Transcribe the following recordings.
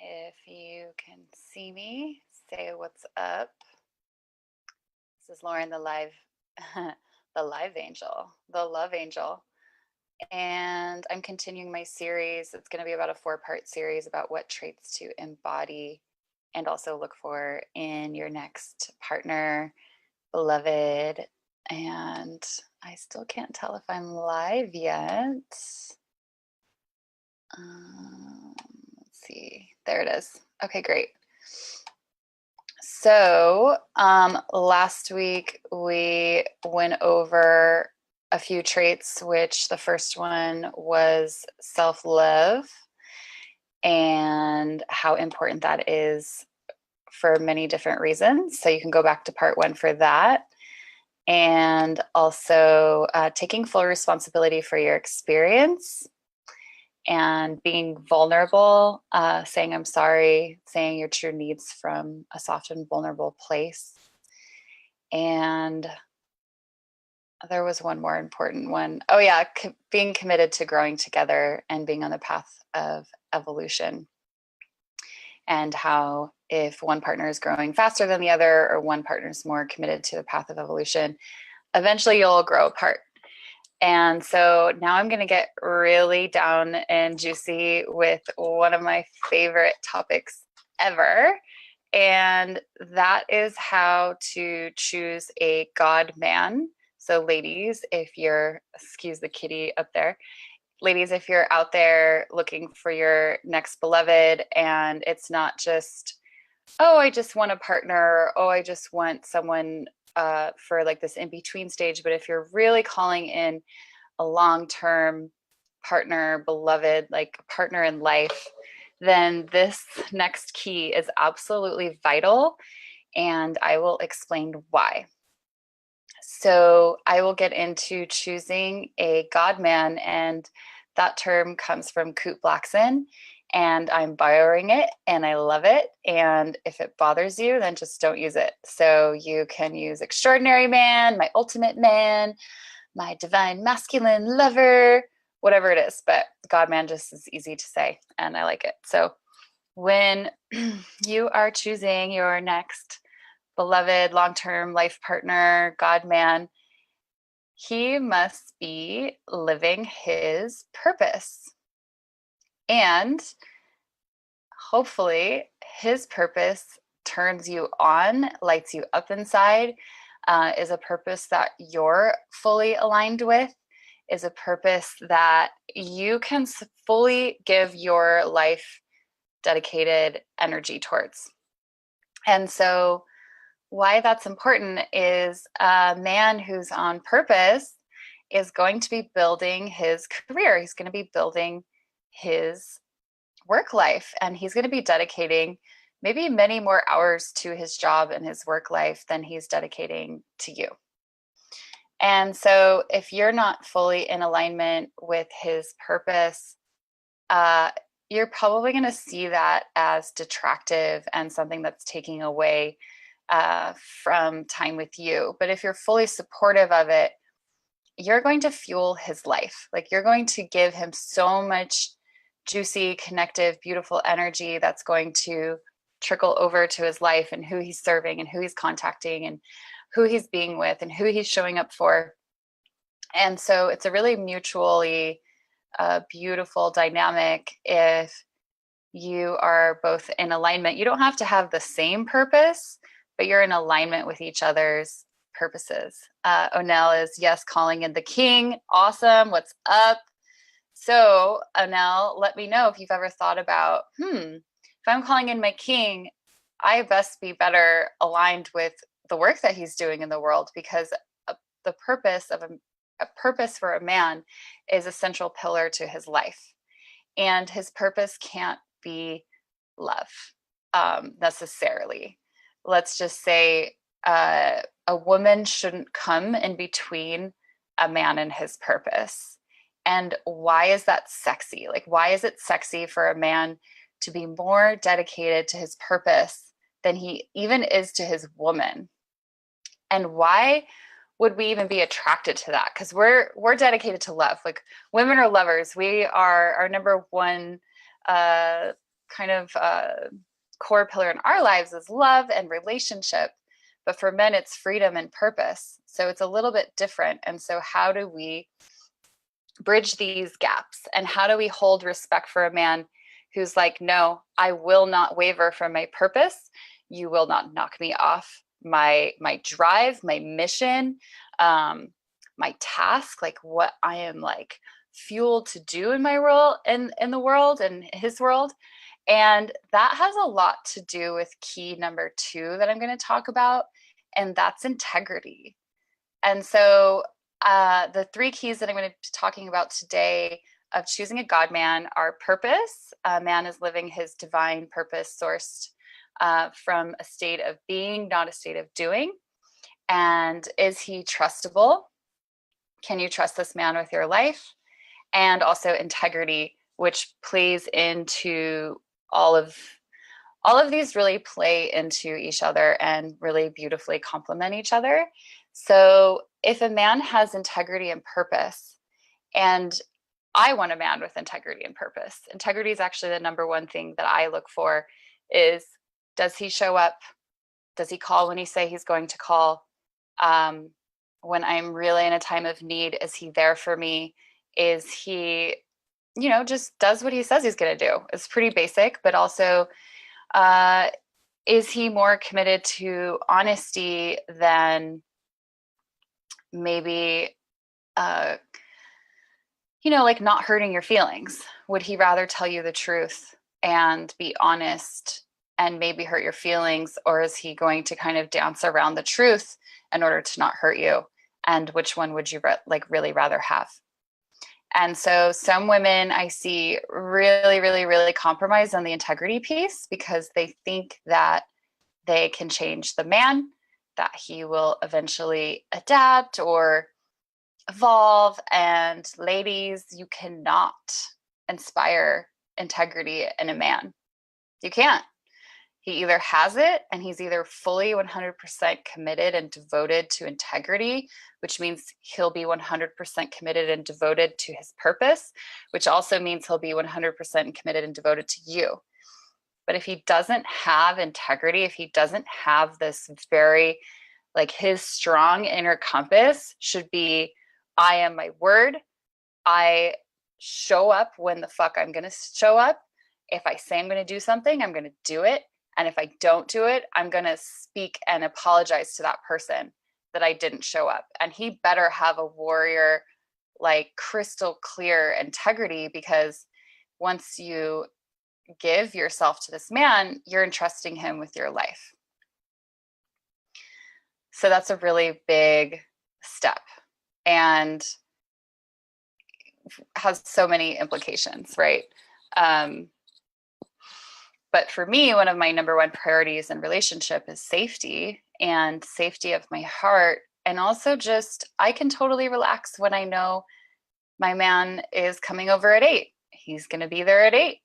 If you can see me, say what's up. This is Lauren, the live, the live angel, the love angel. And I'm continuing my series. It's going to be about a 4-part series about what traits to embody and also look for in your next partner, beloved. And I still can't tell if I'm live yet. Let's see. There it is. Okay, great. So last week we went over a few traits, which the first one was self-love and how important that is for many different reasons. So you can go back to part 1 for that. And also taking full responsibility for your experience and being vulnerable, saying I'm sorry, saying your true needs from a soft and vulnerable place. And there was one more important one. Oh yeah, being committed to growing together and being on the path of evolution. And how if one partner is growing faster than the other, or one partner is more committed to the path of evolution, eventually you'll grow apart. And so now I'm going to get really down and juicy with one of my favorite topics ever. And that is how to choose a God man. So ladies, if you're, excuse the kitty up there, ladies, if you're out there looking for your next beloved and it's not just, oh, I just want a partner, or, oh, I just want someone for like this in-between stage. But if you're really calling in a long-term partner, beloved, like partner in life, then this next key is absolutely vital. And I will explain why. So I will get into choosing a God man, and that term comes from Kute Blackson, and I'm borrowing it and I love it. And if it bothers you, then just don't use it. So you can use extraordinary man, my ultimate man, my divine masculine lover, whatever it is. But God man just is easy to say and I like it. So when you are choosing your next beloved long-term life partner, God man, he must be living his purpose. And hopefully his purpose turns you on, lights you up inside, is a purpose that you're fully aligned with, is a purpose that you can fully give your life dedicated energy towards. And so why that's important is a man who's on purpose is going to be building his career. He's going to be building his work life, and he's going to be dedicating maybe many more hours to his job and his work life than he's dedicating to you. And so if you're not fully in alignment with his purpose, you're probably going to see that as detractive and something that's taking away from time with you. But if you're fully supportive of it, you're going to fuel his life. Like you're going to give him so much juicy, connective, beautiful energy that's going to trickle over to his life and who he's serving and who he's contacting and who he's being with and who he's showing up for. And so it's a really mutually beautiful dynamic if you are both in alignment. You don't have to have the same purpose, but you're in alignment with each other's purposes. Onel is, yes, calling in the king. Awesome. What's up? So Onel, let me know if you've ever thought about, if I'm calling in my king, I best be better aligned with the work that he's doing in the world, because the purpose of a purpose for a man is a central pillar to his life. And his purpose can't be love necessarily. Let's just say a woman shouldn't come in between a man and his purpose. And why is that sexy? Like, why is it sexy for a man to be more dedicated to his purpose than he even is to his woman? And why would we even be attracted to that? Because we're dedicated to love. Like, women are lovers. We are our number one kind of core pillar in our lives is love and relationship. But for men, it's freedom and purpose. So it's a little bit different. And so how do we bridge these gaps? And how do we hold respect for a man who's like, no, I will not waver from my purpose. You will not knock me off my drive, my mission, my task, like what I am like fueled to do in my role in the world and his world. And that has a lot to do with key number 2 that I'm going to talk about, and that's integrity. And so the 3 keys that I'm going to be talking about today of choosing a God man are purpose. A man is living his divine purpose sourced from a state of being, not a state of doing. And is he trustable? Can you trust this man with your life? And also integrity, which plays into all of these, really play into each other and really beautifully complement each other. So if a man has integrity and purpose, and I want a man with integrity and purpose. Integrity is actually the number 1 thing that I look for is, does he show up? Does he call when he say he's going to call? When I'm really in a time of need, is he there for me? Is he, just does what he says he's going to do? It's pretty basic, but also, is he more committed to honesty than maybe, like not hurting your feelings? Would he rather tell you the truth and be honest and maybe hurt your feelings? Or is he going to kind of dance around the truth in order to not hurt you? And which one would you really rather have? And so some women I see really, really, really compromise on the integrity piece because they think that they can change the man, that he will eventually adapt or evolve. And ladies, you cannot inspire integrity in a man. You can't. He either has it and he's either fully 100% committed and devoted to integrity, which means he'll be 100% committed and devoted to his purpose, which also means he'll be 100% committed and devoted to you. But if he doesn't have integrity, if he doesn't have this very, his strong inner compass should be, I am my word. I show up when the fuck I'm going to show up. If I say I'm going to do something, I'm going to do it. And if I don't do it, I'm going to speak and apologize to that person that I didn't show up. And he better have a warrior, crystal clear integrity, because once you give yourself to this man, you're entrusting him with your life. So that's a really big step and has so many implications, right? But for me, one of my number 1 priorities in relationship is safety and safety of my heart. And also just, I can totally relax when I know my man is coming over at 8. He's going to be there at 8.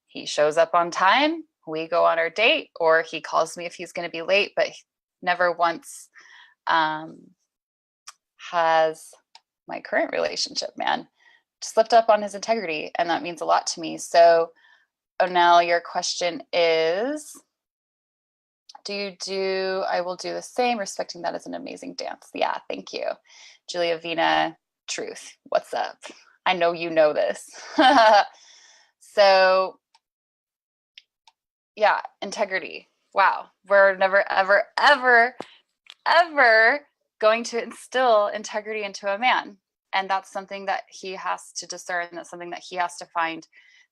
He shows up on time. We go on our date, or he calls me if he's going to be late, but never once has my current relationship man slipped up on his integrity. And that means a lot to me. So now your question is, I will do the same, respecting that as an amazing dance. Yeah, thank you. Julia Vina, truth. What's up? I know you know this. So yeah, integrity. Wow. We're never, ever, ever, ever going to instill integrity into a man. And that's something that he has to discern. That's something that he has to find.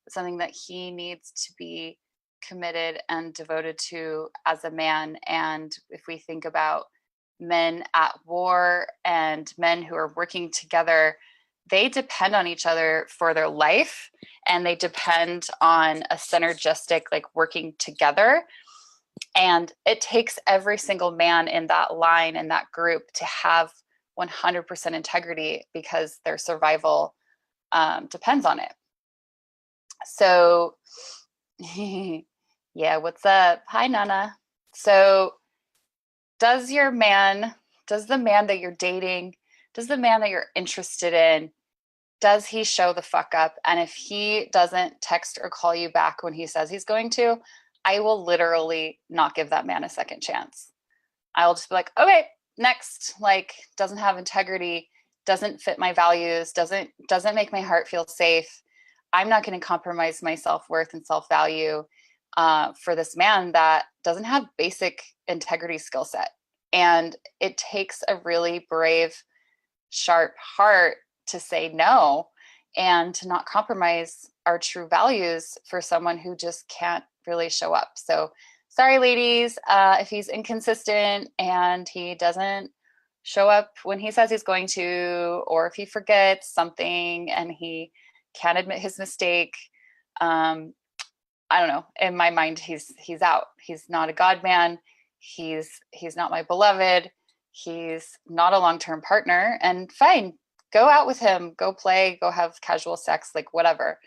Something that he needs to be committed and devoted to as a man. And if we think about men at war and men who are working together, they depend on each other for their life, and they depend on a synergistic, working together. And it takes every single man in that line, in that group, to have 100% integrity, because their survival depends on it. So yeah, what's up? Hi, Nana. So does the man that you're dating, does the man that you're interested in, does he show the fuck up? And if he doesn't text or call you back when he says he's going to, I will literally not give that man a second chance. I'll just be like, okay, next. Like, doesn't have integrity, doesn't fit my values, doesn't make my heart feel safe. I'm not going to compromise my self-worth and self-value for this man that doesn't have basic integrity skill set. And it takes a really brave, sharp heart to say no and to not compromise our true values for someone who just can't really show up. So sorry, ladies, if he's inconsistent and he doesn't show up when he says he's going to, or if he forgets something and he can't admit his mistake, I don't know. In my mind, he's out. He's not a God man. He's not my beloved. He's not a long-term partner. And fine, go out with him, go play, go have casual sex, like whatever.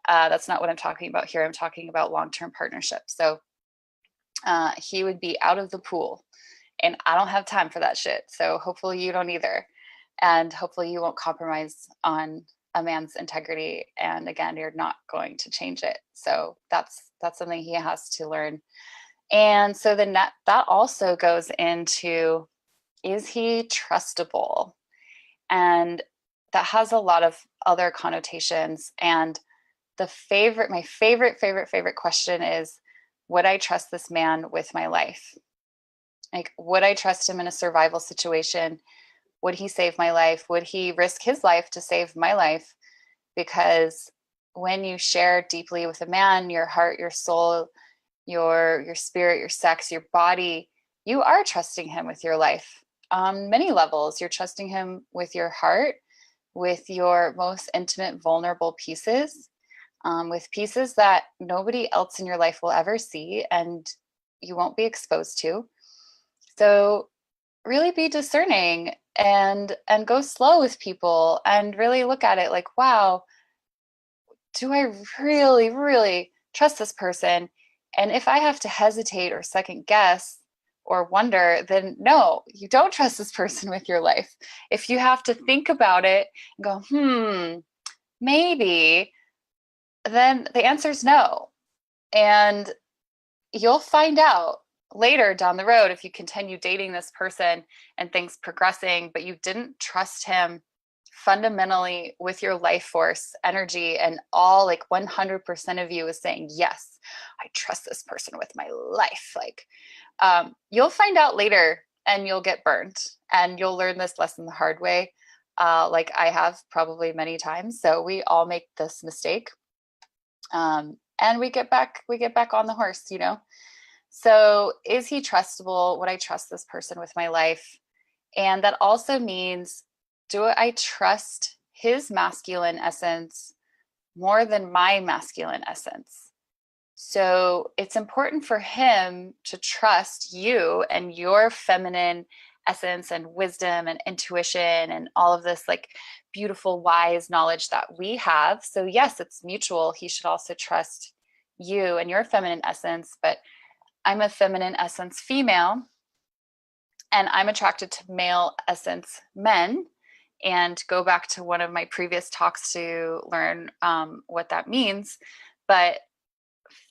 That's not what I'm talking about here. I'm talking about long-term partnerships. So he would be out of the pool, and I don't have time for that shit. So hopefully you don't either. And hopefully you won't compromise on a man's integrity. And again, you're not going to change it. So that's something he has to learn. And so then that also goes into, is he trustable? And that has a lot of other connotations. And my favorite question is, would I trust this man with my life? Like, would I trust him in a survival situation? Would he save my life? Would he risk his life to save my life? Because when you share deeply with a man, your heart, your soul, your spirit, your sex, your body, you are trusting him with your life on many levels. You're trusting him with your heart, with your most intimate, vulnerable pieces, with pieces that nobody else in your life will ever see and you won't be exposed to. So really be discerning and go slow with people and really look at it like, wow, do I really trust this person? And if I have to hesitate or second guess or wonder, then no, you don't trust this person with your life. If you have to think about it and go, maybe, then the answer is no. And you'll find out later down the road if you continue dating this person and things progressing, but you didn't trust him fundamentally with your life force, energy, and all, like 100% of you is saying, yes, I trust this person with my life. Like, you'll find out later and you'll get burned and you'll learn this lesson the hard way. Like I have probably many times. So we all make this mistake. And we get back on the horse, you know? So is he trustable? Would I trust this person with my life? And that also means, do I trust his masculine essence more than my masculine essence? So it's important for him to trust you and your feminine essence and wisdom and intuition and all of this like beautiful, wise knowledge that we have. So yes, it's mutual. He should also trust you and your feminine essence, but I'm a feminine essence female and I'm attracted to male essence men. And go back to one of my previous talks to learn what that means. But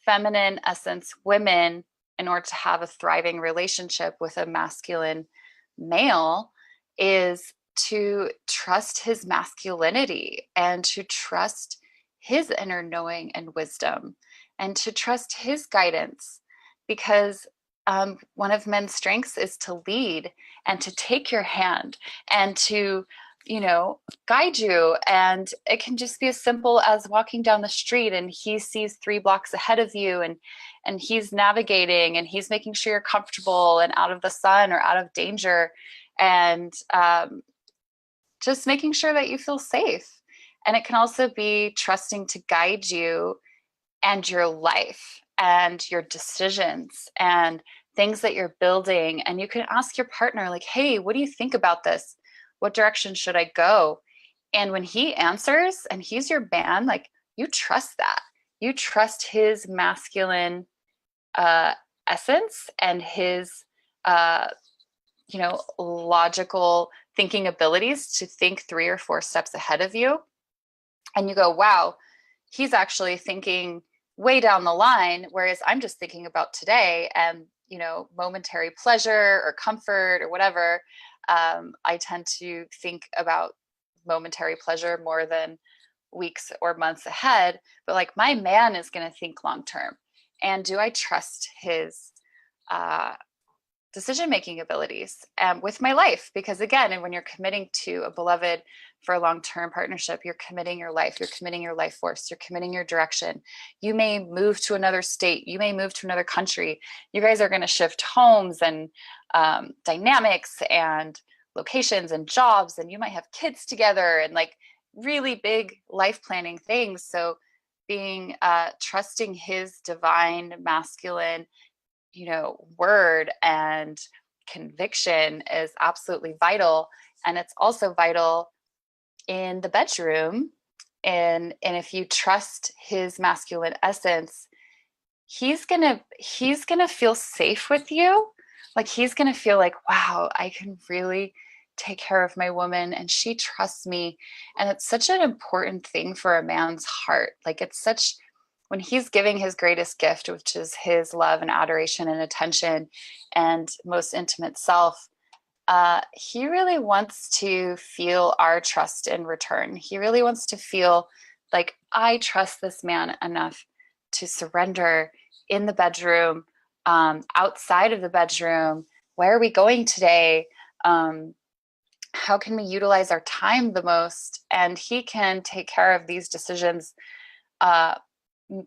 feminine essence women, in order to have a thriving relationship with a masculine male, is to trust his masculinity and to trust his inner knowing and wisdom and to trust his guidance, because one of men's strengths is to lead and to take your hand and to guide you. And it can just be as simple as walking down the street and he sees 3 blocks ahead of you and he's navigating and he's making sure you're comfortable and out of the sun or out of danger, and just making sure that you feel safe. And it can also be trusting to guide you and your life and your decisions and things that you're building. And you can ask your partner, like, hey, what do you think about this? What direction should I go? And when he answers and he's your man, like, you trust that. You trust his masculine essence and his, logical thinking abilities to think 3 or 4 steps ahead of you. and you go, wow, he's actually thinking way down the line, whereas I'm just thinking about today and, momentary pleasure or comfort or whatever. I tend to think about momentary pleasure more than weeks or months ahead. But like, my man is going to think long term. And do I trust his uh, decision making abilities with my life? Because again, and when you're committing to a beloved for a long-term partnership, you're committing your life, you're committing your life force, you're committing your direction. You may move to another state, you may move to another country, you guys are going to shift homes and dynamics and locations and jobs, and you might have kids together and like really big life planning things. So being trusting his divine masculine word and conviction is absolutely vital. And it's also vital in the bedroom. And if you trust his masculine essence, he's gonna feel safe with you. Like, he's gonna feel like, wow, I can really take care of my woman and she trusts me. And it's such an important thing for a man's heart. Like, it's such, when he's giving his greatest gift, which is his love and adoration and attention and most intimate self, he really wants to feel our trust in return. He really wants to feel like, I trust this man enough to surrender in the bedroom, outside of the bedroom. Where are we going today? How can we utilize our time the most? And he can take care of these decisions uh,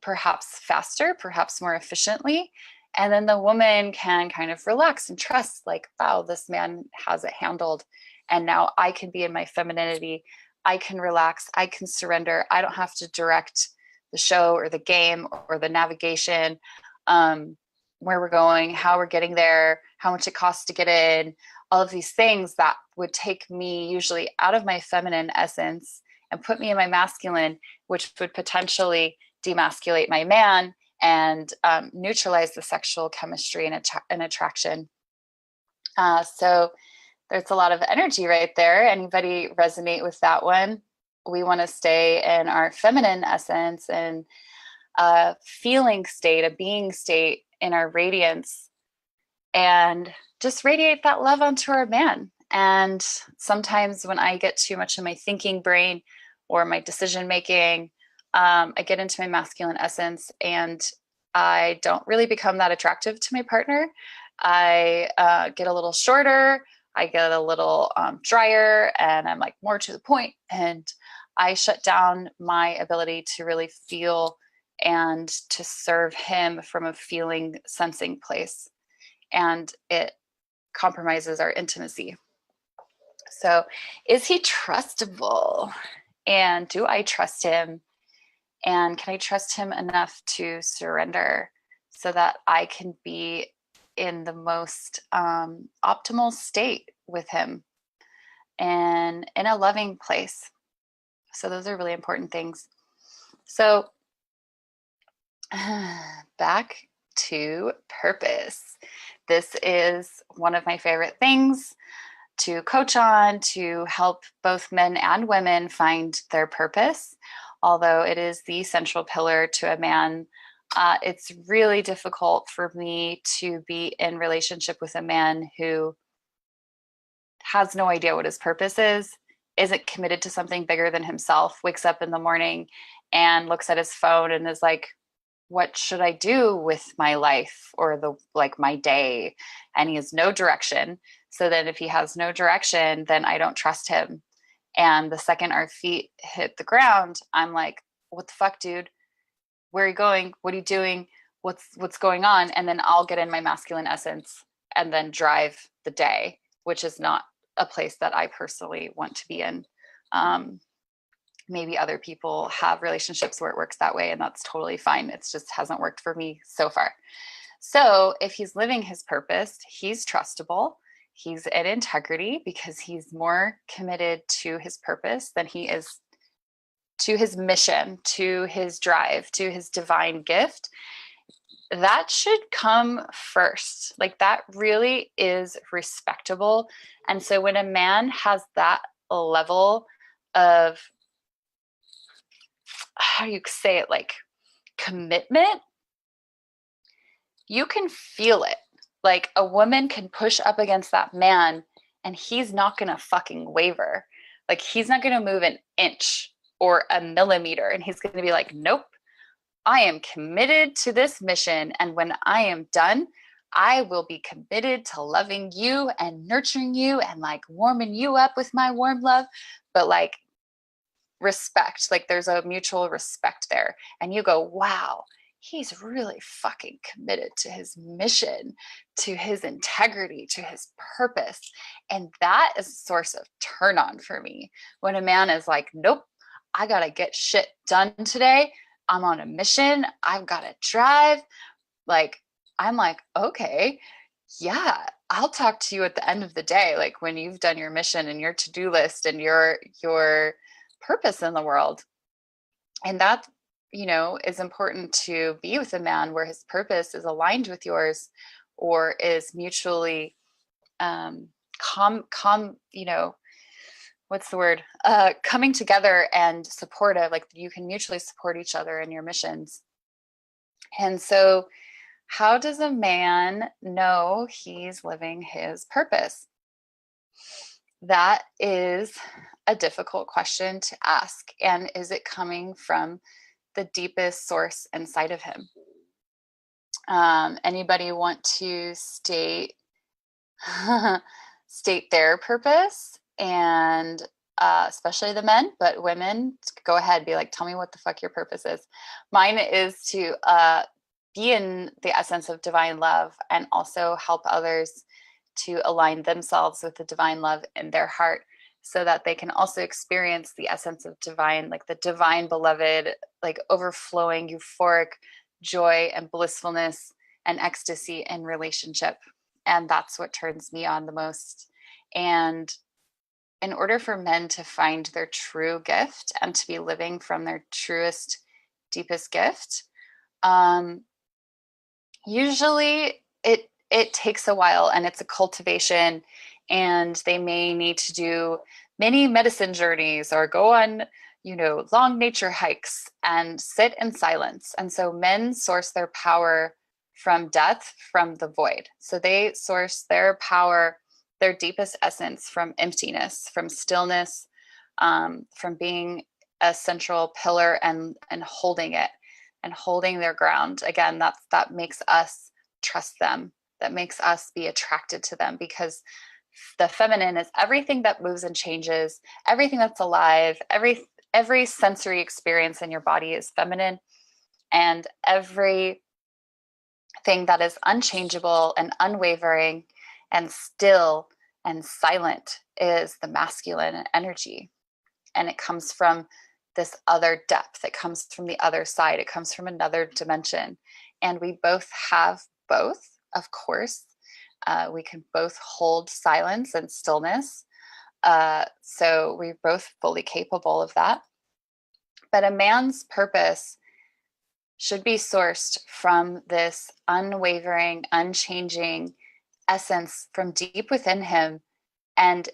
perhaps faster, perhaps more efficiently. And then the woman can kind of relax and trust, like, wow, this man has it handled. And now I can be in my femininity. I can relax. I can surrender. I don't have to direct the show or the game or the navigation, where we're going, how we're getting there, how much it costs to get in, all of these things that would take me usually out of my feminine essence and put me in my masculine, which would potentially demasculate my man and neutralize the sexual chemistry and attraction. So there's a lot of energy right there. Anybody resonate with that one? We want to stay in our feminine essence and feeling state, a being state in our radiance, and just radiate that love onto our man. And sometimes when I get too much in my thinking brain or my decision making, I get into my masculine essence and I don't really become that attractive to my partner. I get a little shorter, I get a little drier, and I'm like more to the point. And I shut down my ability to really feel and to serve him from a feeling, sensing place. And it compromises our intimacy. So, is he trustable? And do I trust him? And can I trust him enough to surrender so that I can be in the most optimal state with him and in a loving place? So those are really important things. So back to purpose. This is one of my favorite things to coach on, to help both men and women find their purpose. Although it is the central pillar to a man, it's really difficult for me to be in relationship with a man who has no idea what his purpose is, isn't committed to something bigger than himself, wakes up in the morning and looks at his phone and is like, what should I do with my life or my day? And he has no direction. So then if he has no direction, then I don't trust him. And the second our feet hit the ground, I'm like, what the fuck, dude? Where are you going? What are you doing? What's going on? And then I'll get in my masculine essence and then drive the day, which is not a place that I personally want to be in. Maybe other people have relationships where it works that way, and that's totally fine. It just hasn't worked for me so far. So if he's living his purpose, he's trustable. He's in integrity because he's more committed to his purpose than he is to his mission, to his drive, to his divine gift. That should come first. Like, that really is respectable. And so when a man has that level of how do you say it, like commitment, you can feel it. Like a woman can push up against that man and he's not going to fucking waver. Like he's not going to move an inch or a millimeter. And he's going to be like, nope, I am committed to this mission. And when I am done, I will be committed to loving you and nurturing you and like warming you up with my warm love. But like respect, like there's a mutual respect there. And you go, wow, he's really fucking committed to his mission, to his integrity, to his purpose. And that is a source of turn on for me. When a man is like, nope, I got to get shit done today. I'm on a mission. I've got to drive. Like, I'm like, okay, yeah, I'll talk to you at the end of the day. Like when you've done your mission and your to-do list and your purpose in the world. And that, you know, is important to be with a man where his purpose is aligned with yours or is mutually you know, what's the word? Coming together and supportive, like you can mutually support each other in your missions. And so how does a man know he's living his purpose? That is a difficult question to ask. And is it coming from the deepest source inside of him? Anybody want to state state their purpose? And especially the men, but women, go ahead, be like, tell me what the fuck your purpose is. Mine is to be in the essence of divine love and also help others to align themselves with the divine love in their heart so that they can also experience the essence of divine, like the divine beloved, like overflowing euphoric joy and blissfulness and ecstasy in relationship. And that's what turns me on the most. And in order for men to find their true gift and to be living from their truest, deepest gift, usually it takes a while and it's a cultivation, and they may need to do many medicine journeys or go on, you know, long nature hikes and sit in silence. And so men source their power from death, from the void. So they source their power, their deepest essence from emptiness, from stillness, from being a central pillar and holding it and holding their ground. Again, that makes us trust them. That makes us be attracted to them, because the feminine is everything that moves and changes, everything that's alive, every sensory experience in your body is feminine, and everything that is unchangeable and unwavering and still and silent is the masculine energy. And it comes from this other depth. It comes from the other side. It comes from another dimension. And we both have both, of course. We can both hold silence and stillness. So we're both fully capable of that. But a man's purpose should be sourced from this unwavering, unchanging essence from deep within him. And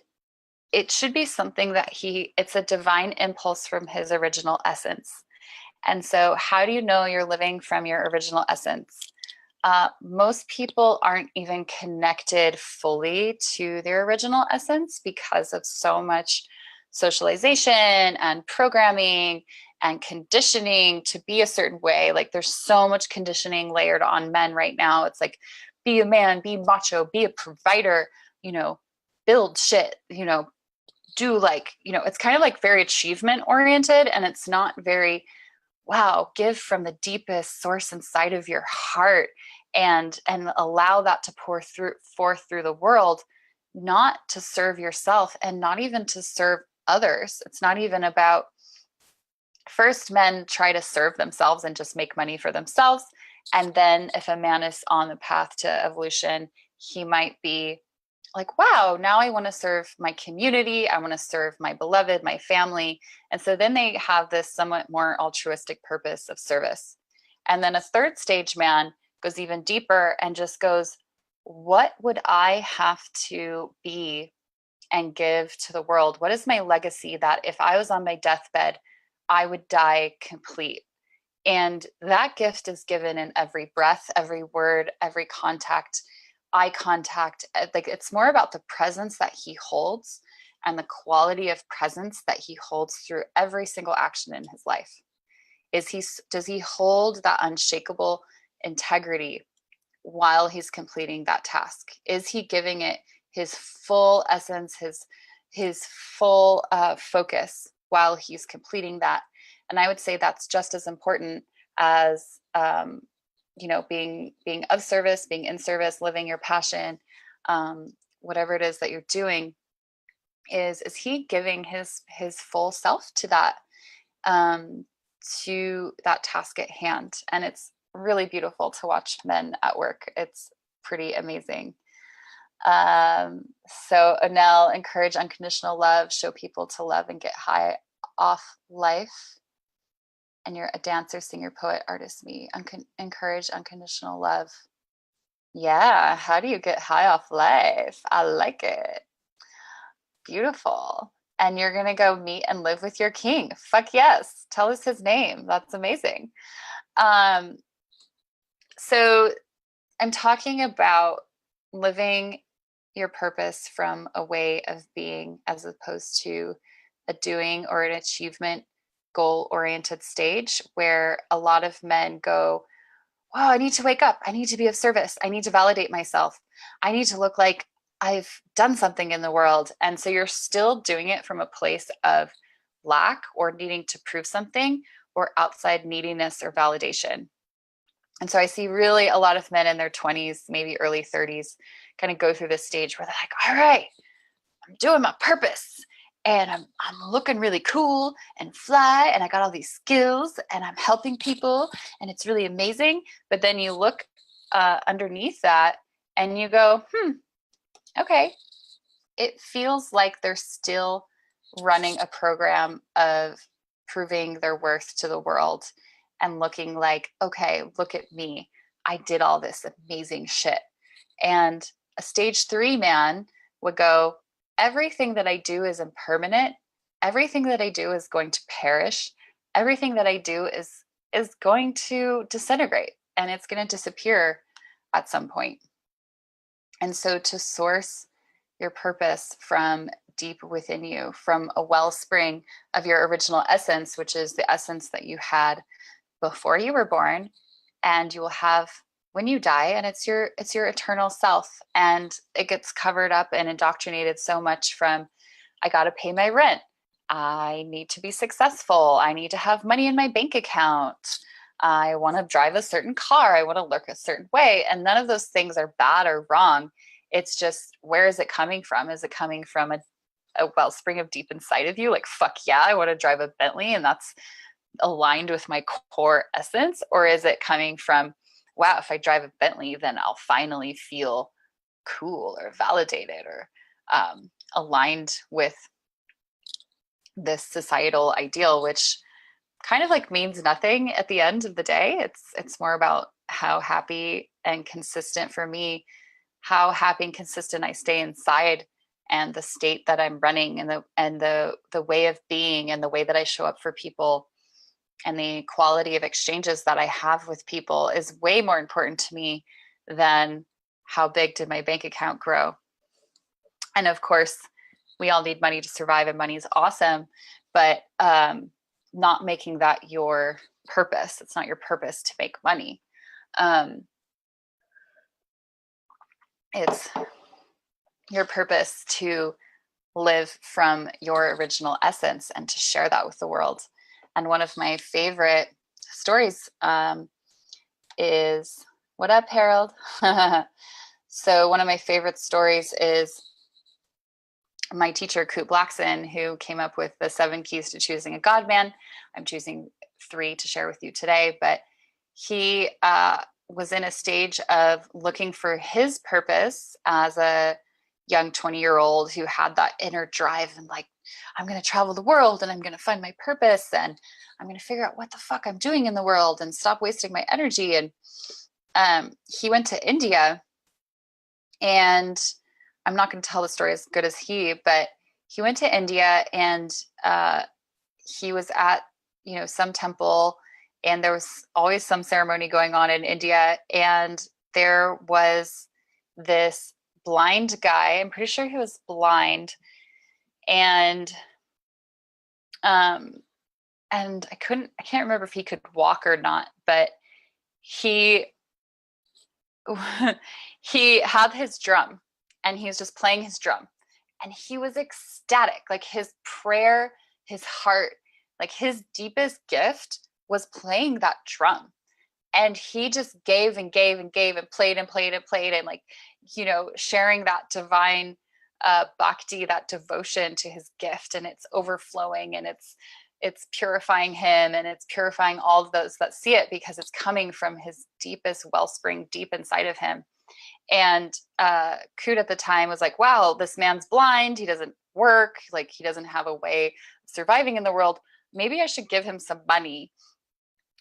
it should be something that it's a divine impulse from his original essence. And so how do you know you're living from your original essence? Most people aren't even connected fully to their original essence because of so much socialization and programming and conditioning to be a certain way. Like there's so much conditioning layered on men right now. It's like, be a man, be macho, be a provider, you know, build shit, you know, do like, you know, it's kind of like very achievement oriented, and it's not very, wow, give from the deepest source inside of your heart and allow that to pour forth through the world, not to serve yourself and not even to serve others. It's not even about, first men try to serve themselves and just make money for themselves. And then if a man is on the path to evolution, he might be like, wow, now I want to serve my community. I want to serve my beloved, my family. And so then they have this somewhat more altruistic purpose of service. And then a third stage man goes even deeper and just goes, what would I have to be and give to the world? What is my legacy that if I was on my deathbed, I would die complete. And that gift is given in every breath, every word, every contact, eye contact. Like, it's more about the presence that he holds and the quality of presence that he holds through every single action in his life. Does he hold that unshakable integrity while he's completing that task? Is he giving it his full essence, his full focus while he's completing that? And I would say that's just as important as being of service, being in service, living your passion, whatever it is that you're doing. Is he giving his full self to that task at hand? And it's really beautiful to watch men at work. It's pretty amazing. So Anel, encourage unconditional love, show people to love and get high off life. And you're a dancer, singer, poet, artist, me. Encourage unconditional love. Yeah, how do you get high off life? I like it. Beautiful. And you're going to go meet and live with your king. Fuck yes. Tell us his name. That's amazing. So I'm talking about living your purpose from a way of being, as opposed to a doing or an achievement goal-oriented stage, where a lot of men go, wow, I need to wake up. I need to be of service. I need to validate myself. I need to look like I've done something in the world. And so you're still doing it from a place of lack or needing to prove something or outside neediness or validation. And so I see really a lot of men in their 20s, maybe early 30s, kind of go through this stage where they're like, all right, I'm doing my purpose and I'm looking really cool and fly, and I got all these skills and I'm helping people and it's really amazing. But then you look underneath that and you go, okay, it feels like they're still running a program of proving their worth to the world and looking like, okay, look at me. I did all this amazing shit. And a stage 3 man would go, everything that I do is impermanent. Everything that I do is going to perish. Everything that I do is going to disintegrate and it's going to disappear at some point. And so to source your purpose from deep within you, from a wellspring of your original essence, which is the essence that you had before you were born, and you will have when you die, and it's your eternal self. And it gets covered up and indoctrinated so much from, I got to pay my rent, I need to be successful, I need to have money in my bank account, I want to drive a certain car, I want to look a certain way. And none of those things are bad or wrong. It's just, where is it coming from? Is it coming from a wellspring of deep inside of you? Like, fuck yeah, I want to drive a Bentley and that's aligned with my core essence? Or is it coming from, wow, if I drive a Bentley, then I'll finally feel cool or validated or aligned with this societal ideal, which kind of like means nothing at the end of the day. It's more about how happy and consistent, for me, how happy and consistent I stay inside, and the state that I'm running, and the way of being, and the way that I show up for people, and the quality of exchanges that I have with people is way more important to me than how big did my bank account grow. And of course, we all need money to survive, and money is awesome, but not making that your purpose. It's not your purpose to make money. It's your purpose to live from your original essence and to share that with the world. And one of my favorite stories is, what up, Harold? So one of my favorite stories is my teacher, Coop Blackson, who came up with the 7 keys to choosing a God man. I'm choosing 3 to share with you today, but he was in a stage of looking for his purpose as a young 20-year-old who had that inner drive and like, I'm going to travel the world and I'm going to find my purpose and I'm going to figure out what the fuck I'm doing in the world and stop wasting my energy. And he went to India, and I'm not going to tell the story as good as he, but he went to India, and he was at some temple, and there was always some ceremony going on in India. And there was this blind guy. I'm pretty sure he was blind. And, and I can't remember if he could walk or not, but he, he had his drum and he was just playing his drum, and he was ecstatic. Like his prayer, his heart, like his deepest gift was playing that drum. And he just gave and gave and gave and played and played and played, and like, sharing that divine bhakti, that devotion to his gift, and it's overflowing, and it's purifying him, and it's purifying all of those that see it, because it's coming from his deepest wellspring deep inside of him. And Coot at the time was like, wow, this man's blind, he doesn't work, like he doesn't have a way of surviving in the world, maybe I should give him some money.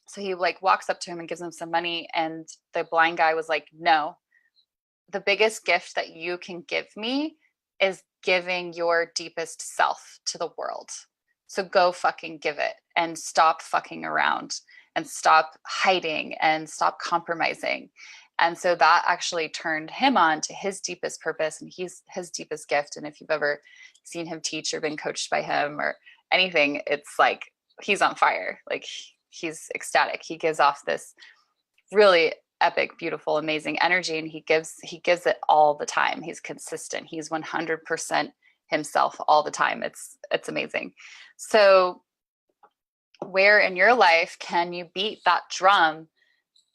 So he like walks up to him and gives him some money, and the blind guy was like, no, the biggest gift that you can give me is giving your deepest self to the world. So go fucking give it, and stop fucking around, and stop hiding, and stop compromising. And so that actually turned him on to his deepest purpose and his deepest gift. And if you've ever seen him teach or been coached by him or anything, it's like he's on fire. Like he's ecstatic. He gives off this really epic, beautiful, amazing energy, and he gives it all the time. He's consistent. He's 100% himself all the time. It's amazing. So where in your life can you beat that drum,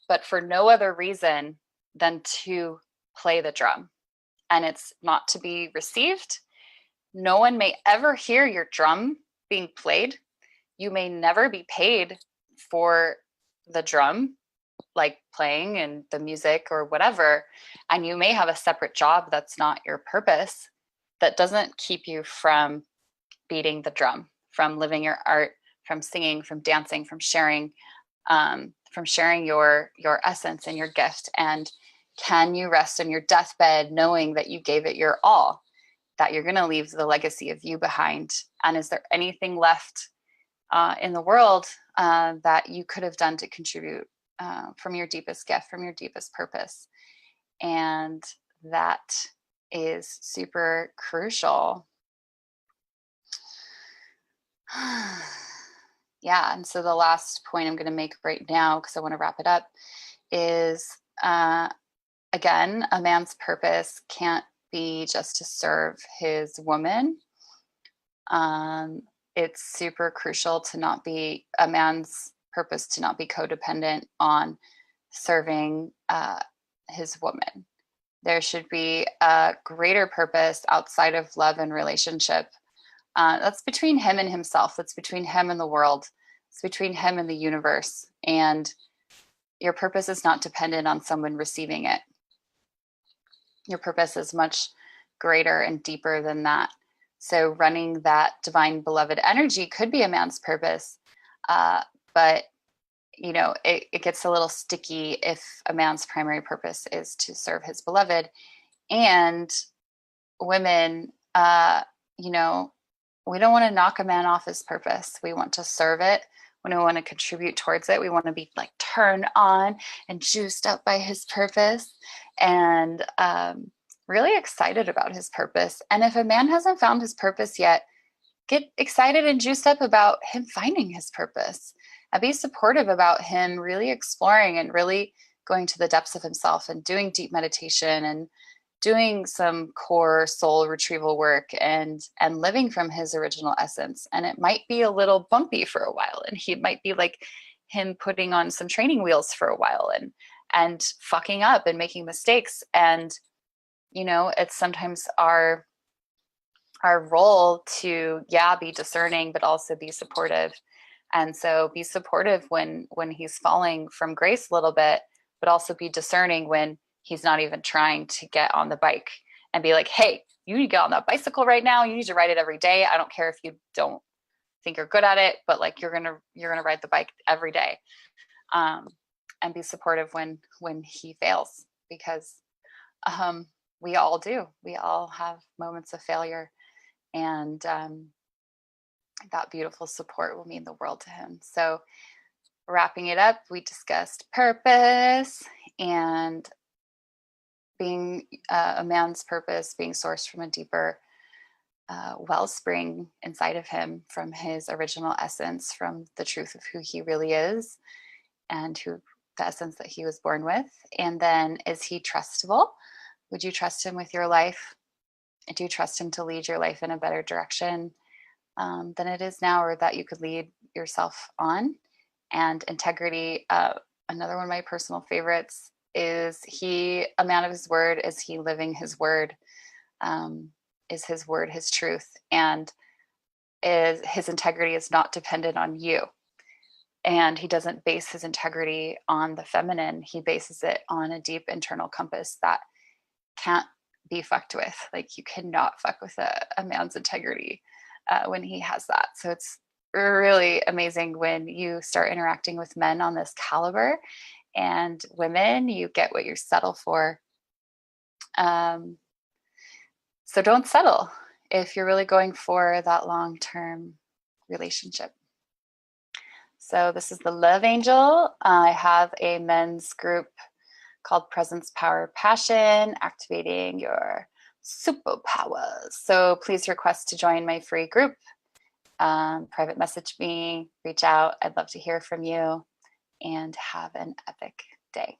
but for no other reason than to play the drum? And it's not to be received. No one may ever hear your drum being played. You may never be paid for the drum, like playing and the music or whatever. And you may have a separate job that's not your purpose. That doesn't keep you from beating the drum, from living your art, from singing, from dancing, from sharing your essence and your gift. And can you rest on your deathbed knowing that you gave it your all, that you're going to leave the legacy of you behind? And is there anything left in the world that you could have done to contribute from your deepest gift, from your deepest purpose? And that is super crucial. Yeah. And so the last point I'm going to make right now, because I want to wrap it up, is again, a man's purpose can't be just to serve his woman. It's super crucial to not be a man's purpose, to not be codependent on serving his woman. There should be a greater purpose outside of love and relationship. That's between him and himself. That's between him and the world. It's between him and the universe. And your purpose is not dependent on someone receiving it. Your purpose is much greater and deeper than that. So running that divine beloved energy could be a man's purpose, but it gets a little sticky if a man's primary purpose is to serve his beloved. And women, we don't want to knock a man off his purpose. We want to serve it. We don't want to contribute towards it. We want to be like turned on and juiced up by his purpose, and really excited about his purpose. And if a man hasn't found his purpose yet, get excited and juiced up about him finding his purpose, and be supportive about him really exploring and really going to the depths of himself and doing deep meditation and doing some core soul retrieval work and living from his original essence. And it might be a little bumpy for a while, and he might be like him putting on some training wheels for a while and fucking up and making mistakes. And it's sometimes our role to be discerning, but also be supportive. And so be supportive when he's falling from grace a little bit, but also be discerning when he's not even trying to get on the bike, and be like, hey, you need to get on that bicycle right now. You need to ride it every day. I don't care if you don't think you're good at it, but like you're gonna ride the bike every day. And be supportive when he fails, because we all do. We all have moments of failure. And that beautiful support will mean the world to him. So wrapping it up, we discussed purpose and being a man's purpose being sourced from a deeper wellspring inside of him, from his original essence, from the truth of who he really is and who the essence that he was born with. And then, is he trustable? Would you trust him with your life? Do you trust him to lead your life in a better direction than it is now, or that you could lead yourself on? And integrity, another one of my personal favorites, is he a man of his word? Is he living his word? Is his word his truth? And is his integrity is not dependent on you? And he doesn't base his integrity on the feminine. He bases it on a deep internal compass that can't be fucked with. Like, you cannot fuck with a man's integrity when he has that. So it's really amazing when you start interacting with men on this caliber, and women, you get what you settle for. So don't settle if you're really going for that long-term relationship. So this is the Love Angel. I have a men's group called Presence, Power, Passion, activating your superpowers. So please request to join my free group. Private message me, reach out. I'd love to hear from you, and have an epic day.